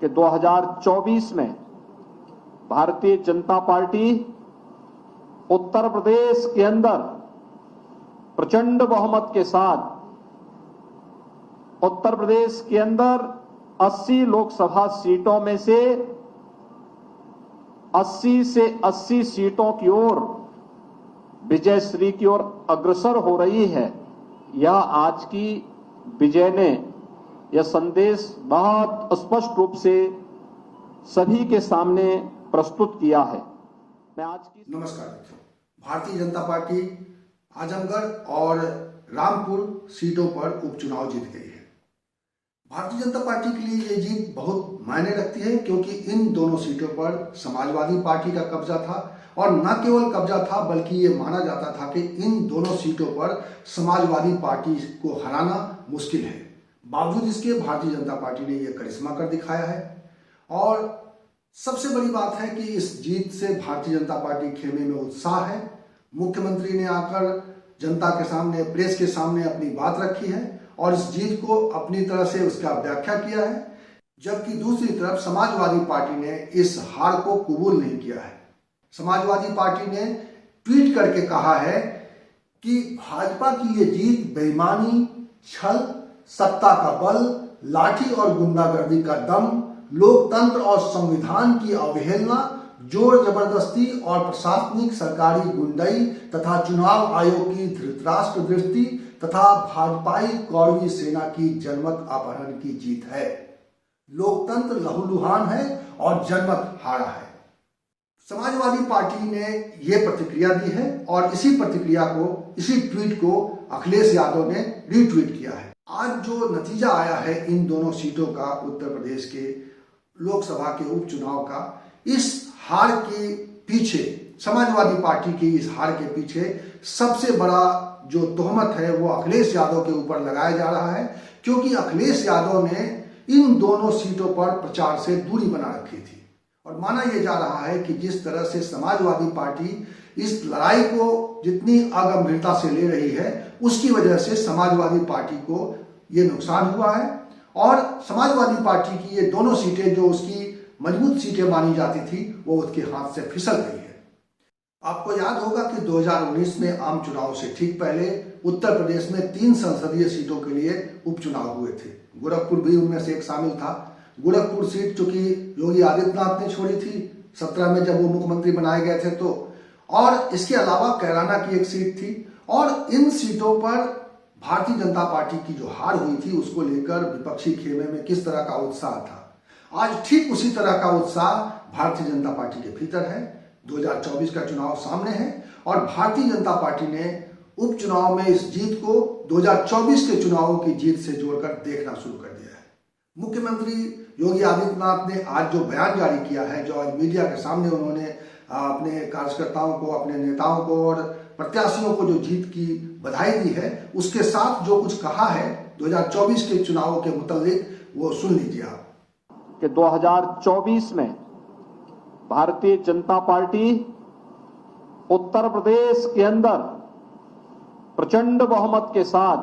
कि 2024 में भारतीय जनता पार्टी उत्तर प्रदेश के अंदर प्रचंड बहुमत के साथ उत्तर प्रदेश के अंदर 80 लोकसभा सीटों में से 80 सीटों की ओर विजयश्री की ओर अग्रसर हो रही है। यह आज की विजय ने यह संदेश बहुत स्पष्ट रूप से सभी के सामने प्रस्तुत किया है। नमस्कार मित्रों, भारतीय जनता पार्टी आजमगढ़ और रामपुर सीटों पर उपचुनाव जीत गई है। भारतीय जनता पार्टी के लिए ये जीत बहुत मायने रखती है, क्योंकि इन दोनों सीटों पर समाजवादी पार्टी का कब्जा था और न केवल कब्जा था बल्कि ये माना जाता था कि इन दोनों सीटों पर समाजवादी पार्टी को हराना मुश्किल है। बावजूद इसके भारतीय जनता पार्टी ने यह करिश्मा कर दिखाया है और सबसे बड़ी बात है कि इस जीत से भारतीय जनता पार्टी खेमे में उत्साह है। मुख्यमंत्री ने आकर जनता के सामने, प्रेस के सामने अपनी बात रखी है और इस जीत को अपनी तरह से उसका व्याख्या किया है, जबकि दूसरी तरफ समाजवादी पार्टी ने इस हार को कबूल नहीं किया है। समाजवादी पार्टी ने ट्वीट करके कहा है कि भाजपा की ये जीत बेईमानी, छल, सत्ता का बल, लाठी और गुंडागर्दी का दम, लोकतंत्र और संविधान की अवहेलना, जोर जबरदस्ती और प्रशासनिक सरकारी गुंडाई तथा चुनाव आयोग की धृतराष्ट्र दृष्टि तथा भाजपाई कौरवी सेना की जनमत अपहरण की जीत है। लोकतंत्र लहूलुहान है और जनमत हारा है। समाजवादी पार्टी ने यह प्रतिक्रिया दी है और इसी प्रतिक्रिया को, इसी ट्वीट को अखिलेश यादव ने रीट्वीट किया है। आज जो नतीजा आया है इन दोनों सीटों का, उत्तर प्रदेश के लोकसभा के उपचुनाव का, इस हार के पीछे, समाजवादी पार्टी की इस हार के पीछे सबसे बड़ा जो तोहमत है वो अखिलेश यादव के ऊपर लगाया जा रहा है, क्योंकि अखिलेश यादव ने इन दोनों सीटों पर प्रचार से दूरी बना रखी थी और माना यह जा रहा है कि जिस तरह से समाजवादी पार्टी इस लड़ाई को जितनी अगंभीरता से ले रही है, उसकी वजह से समाजवादी पार्टी को ये नुकसान हुआ है और समाजवादी पार्टी की ये दोनों सीटें जो उसकी मजबूत सीटें मानी जाती थी वो उसके हाथ से फिसल गई है। आपको याद होगा कि 2019 में आम चुनाव से ठीक पहले उत्तर प्रदेश में 3 संसदीय सीटों के लिए उपचुनाव हुए थे। गोरखपुर भी उनमें से एक शामिल था। गोरखपुर सीट चूंकि योगी आदित्यनाथ ने छोड़ी थी 17 में जब वो मुख्यमंत्री बनाए गए थे तो, और इसके अलावा कैराना की एक सीट थी। और इन सीटों पर भारतीय जनता पार्टी की जो हार हुई थी उसको लेकर विपक्षी खेमे में किस तरह का उत्साह था, आज ठीक उसी तरह का उत्साह भारतीय जनता पार्टी के भीतर है। 2024 का चुनाव सामने है और भारतीय जनता पार्टी ने उपचुनाव में इस जीत को 2024 के चुनावों की जीत से जोड़कर देखना शुरू कर दिया है। मुख्यमंत्री योगी आदित्यनाथ ने आज जो बयान जारी किया है, जो आज मीडिया के सामने उन्होंने अपने कार्यकर्ताओं को, अपने नेताओं को और प्रत्याशियों को जो जीत की बधाई दी है, उसके साथ जो कुछ कहा है 2024 के चुनावों के मुताबिक, वो सुन लीजिए आप। कि 2024 में भारतीय जनता पार्टी उत्तर प्रदेश के अंदर प्रचंड बहुमत के साथ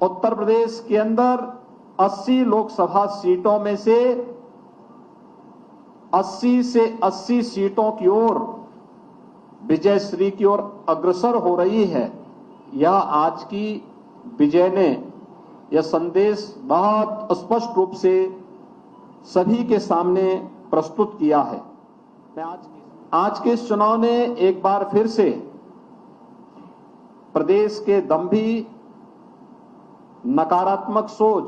उत्तर प्रदेश के अंदर 80 लोकसभा सीटों में से 80 सीटों की ओर विजयश्री की ओर अग्रसर हो रही है। यह आज की विजय ने यह संदेश बहुत स्पष्ट रूप से सभी के सामने प्रस्तुत किया है। आज के इस चुनाव ने एक बार फिर से प्रदेश के दंभी, नकारात्मक सोच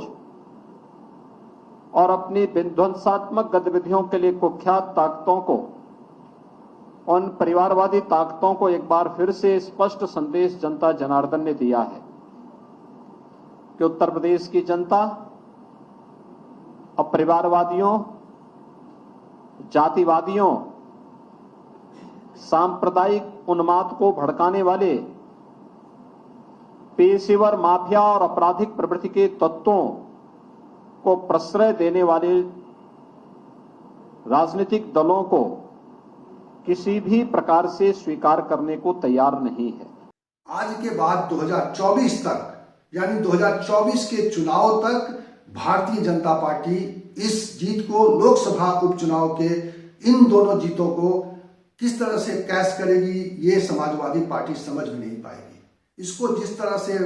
और अपनी विध्वंसात्मक गतिविधियों के लिए कुख्यात ताकतों को, उन परिवारवादी ताकतों को एक बार फिर से स्पष्ट संदेश जनता जनार्दन ने दिया है कि उत्तर प्रदेश की जनता अब परिवारवादियों, जातिवादियों, सांप्रदायिक उन्माद को भड़काने वाले पेशेवर माफिया और आपराधिक प्रवृत्ति के तत्वों को प्रश्रय देने वाले राजनीतिक दलों को किसी भी प्रकार से स्वीकार करने को तैयार नहीं है। आज के बाद 2024 तक, यानी 2024 के चुनाव तक भारतीय जनता पार्टी इस जीत को, लोकसभा उपचुनाव के इन दोनों जीतों को किस तरह से कैश करेगी, ये समाजवादी पार्टी समझ में नहीं पाएगी। इसको जिस तरह से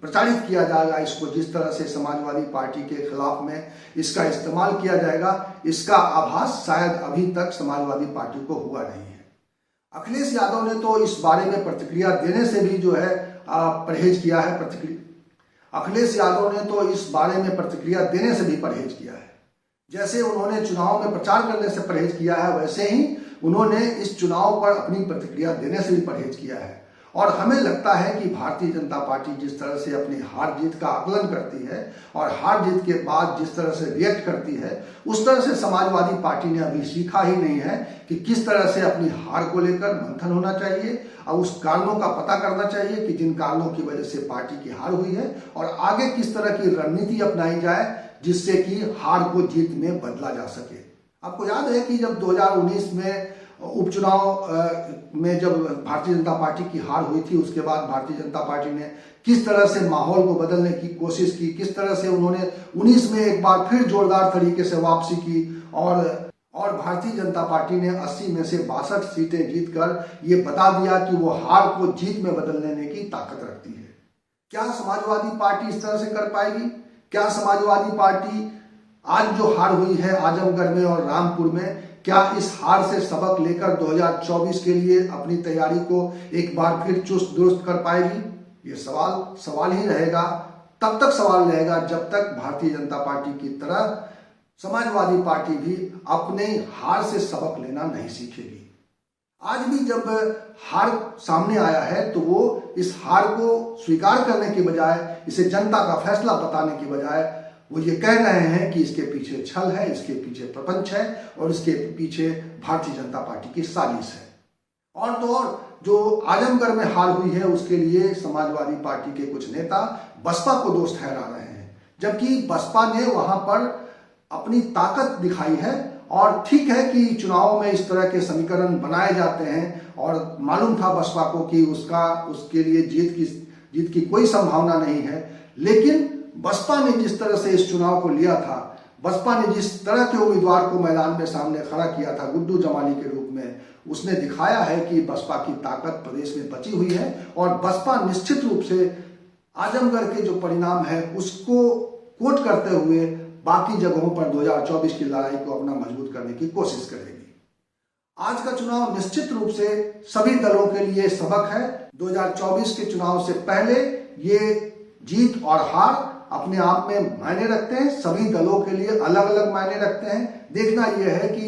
प्रचारित किया जाएगा, इसको जिस तरह से समाजवादी पार्टी के खिलाफ में इसका इस्तेमाल किया जाएगा, इसका आभास शायद अभी तक समाजवादी पार्टी को हुआ नहीं है। अखिलेश यादव ने तो इस बारे में प्रतिक्रिया देने से भी जो है परहेज किया है। अखिलेश यादव ने तो इस बारे में प्रतिक्रिया देने से भी परहेज किया है। जैसे उन्होंने चुनाव में प्रचार करने से परहेज किया है, वैसे ही उन्होंने इस चुनाव पर अपनी प्रतिक्रिया देने से भी परहेज किया है। और हमें लगता है कि भारतीय जनता पार्टी जिस तरह से अपनी हार जीत का आकलन करती है और हार जीत के बाद जिस तरह से रिएक्ट करती है, उस तरह से समाजवादी पार्टी ने अभी सीखा ही नहीं है कि किस तरह से अपनी हार को लेकर मंथन होना चाहिए और उस कारणों का पता करना चाहिए कि जिन कारणों की वजह से पार्टी की हार हुई है, और आगे किस तरह की रणनीति अपनाई जाए जिससे कि हार को जीत में बदला जा सके। आपको याद है कि जब 2019 में उपचुनाव में जब भारतीय जनता पार्टी की हार हुई थी, उसके बाद भारतीय जनता पार्टी ने किस तरह से माहौल को बदलने की कोशिश की, किस तरह से उन्होंने 19 में एक बार फिर जोरदार तरीके से वापसी की और भारतीय जनता पार्टी ने 80 में से 62 सीटें जीतकर ये बता दिया कि वो हार को जीत में बदल लेने की ताकत रखती है। क्या समाजवादी पार्टी इस तरह से कर पाएगी? क्या समाजवादी पार्टी आज जो हार हुई है आजमगढ़ में और रामपुर में, क्या इस हार से सबक लेकर 2024 के लिए अपनी तैयारी को एक बार फिर चुस्त दुरुस्त कर पाएगी? ये सवाल ही रहेगा। तब तक सवाल रहेगा जब तक भारतीय जनता पार्टी की तरह समाजवादी पार्टी भी अपने हार से सबक लेना नहीं सीखेगी। आज भी जब हार सामने आया है तो वो इस हार को स्वीकार करने के बजाय, इसे जनता का फैसला बताने के बजाय वो ये कह रहे हैं कि इसके पीछे छल है, इसके पीछे प्रपंच है और इसके पीछे भारतीय जनता पार्टी की साजिश है। और तो और जो आजमगढ़ में हार हुई है उसके लिए समाजवादी पार्टी के कुछ नेता बसपा को दोष ठहरा रहे हैं, जबकि बसपा ने वहां पर अपनी ताकत दिखाई है। और ठीक है कि चुनाव में इस तरह के समीकरण बनाए जाते हैं और मालूम था बसपा को कि उसके लिए जीत की कोई संभावना नहीं है, लेकिन बसपा ने जिस तरह से इस चुनाव को लिया था, बसपा ने जिस तरह के उम्मीदवार को मैदान में सामने खड़ा किया था गुड्डू जमाली के रूप में, उसने दिखाया है कि बसपा की ताकत प्रदेश में बची हुई है। और बसपा निश्चित रूप से आजमगढ़ के जो परिणाम है उसको कोट करते हुए बाकी जगहों पर 2024 की लड़ाई को अपना मजबूत करने की कोशिश करेगी। आज का चुनाव निश्चित रूप से सभी दलों के लिए सबक है। 2024 के चुनाव से पहले ये जीत और हार अपने आप में मायने रखते हैं, सभी दलों के लिए अलग अलग मायने रखते हैं। देखना यह है कि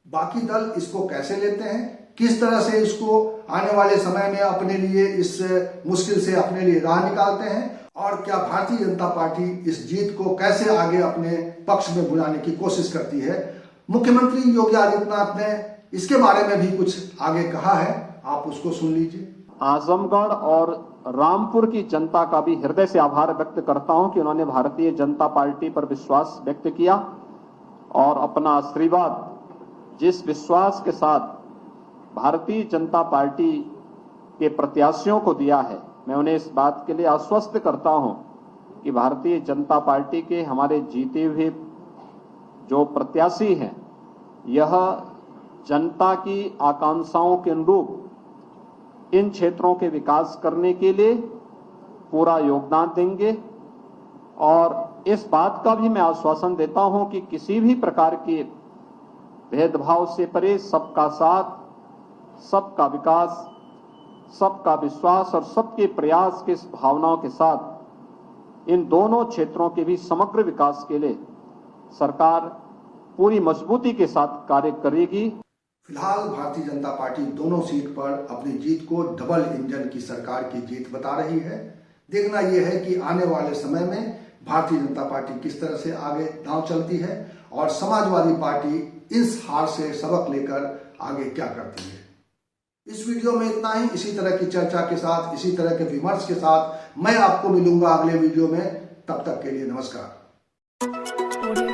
बाकी दल इसको कैसे लेते हैं, किस तरह से इसको आने वाले समय में अपने लिए इस मुश्किल से अपने लिए राह निकालते हैं, और क्या भारतीय जनता पार्टी इस जीत को कैसे आगे अपने पक्ष में बुलाने की कोशिश करती है। मुख्यमंत्री योगी आदित्यनाथ ने इसके बारे में भी कुछ आगे कहा है, आप उसको सुन लीजिए। आजमगढ़ और रामपुर की जनता का भी हृदय से आभार व्यक्त करता हूं कि उन्होंने भारतीय जनता पार्टी पर विश्वास व्यक्त किया और अपना आशीर्वाद जिस विश्वास के साथ भारतीय जनता पार्टी के प्रत्याशियों को दिया है, मैं उन्हें इस बात के लिए आश्वस्त करता हूं कि भारतीय जनता पार्टी के हमारे जीते हुए जो प्रत्याशी हैं, यह जनता की आकांक्षाओं के अनुरूप इन क्षेत्रों के विकास करने के लिए पूरा योगदान देंगे। और इस बात का भी मैं आश्वासन देता हूं कि किसी भी प्रकार के भेदभाव से परे सबका साथ, सबका विकास, सबका विश्वास और सबके प्रयास के भावनाओं के साथ इन दोनों क्षेत्रों के भी समग्र विकास के लिए सरकार पूरी मजबूती के साथ कार्य करेगी। फिलहाल भारतीय जनता पार्टी दोनों सीट पर अपनी जीत को डबल इंजन की सरकार की जीत बता रही है। देखना यह है कि आने वाले समय में भारतीय जनता पार्टी किस तरह से आगे दांव चलती है और समाजवादी पार्टी इस हार से सबक लेकर आगे क्या करती है। इस वीडियो में इतना ही। इसी तरह की चर्चा के साथ, इसी तरह के विमर्श के साथ मैं आपको मिलूंगा अगले वीडियो में। तब तक के लिए नमस्कार।